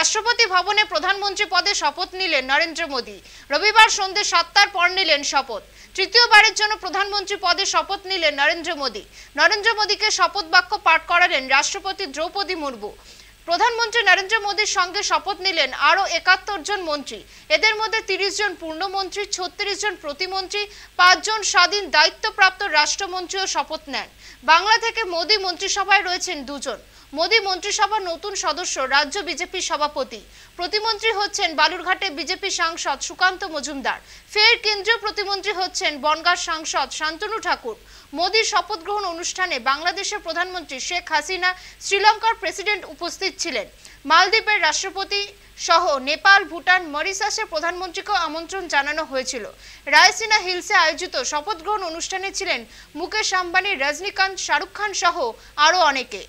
রাষ্ট্রপতি ভবনে প্রধানমন্ত্রী পদে শপথ নিলেন নরেন্দ্র মোদী। রবিবার সন্ধ্যে 7টার পর নিলেন শপথ। তৃতীয়বারের জন্য প্রধানমন্ত্রী পদে শপথ নিলেন নরেন্দ্র মোদী। নরেন্দ্র মোদীকে শপথ বাক্য পাঠ করালেন রাষ্ট্রপতি দ্রৌপদী মুর্মু। প্রধানমন্ত্রী নরেন্দ্র মোদীর সঙ্গে শপথ নিলেন আরও 71 জন মন্ত্রী। এদের মধ্যে 30 জন পূর্ণমন্ত্রী, 36 জন প্রতিমন্ত্রী, 5 জন স্বাধীন দায়িত্বপ্রাপ্ত রাষ্ট্রমন্ত্রীও শপথ নেন। বাংলা থেকে মোদী মন্ত্রিসভায় রয়েছেন 2 জন। মোদী মন্ত্রিসভার নতুন সদস্য রাজ্য বিজেপি সভাপতি। প্রতিমন্ত্রী হচ্ছেন বালুরঘাটে বিজেপি সাংসদ সুকান্ত মজুমদার। ফের কেন্দ্রীয় প্রতিমন্ত্রী হচ্ছেন বনগাঁ সাংসদ শান্তনু ঠাকুর। মোদীর শপথ গ্রহণ অনুষ্ঠানে বাংলাদেশের প্রধানমন্ত্রী শেখ হাসিনা, শ্রীলঙ্কার প্রেসিডেন্ট উপস্থিত ছিলেন। মালদ্বীপের রাষ্ট্রপতি সহ নেপাল, ভুটান, মরিশাসের প্রধানমন্ত্রীকেও আমন্ত্রণ জানানো হয়েছিল। রায়সিনা হিলসে আয়োজিত শপথ গ্রহণ অনুষ্ঠানে ছিলেন মুকেশ আম্বানি, রজনীকান্ত, শাহরুখ খান সহ আরও অনেকে।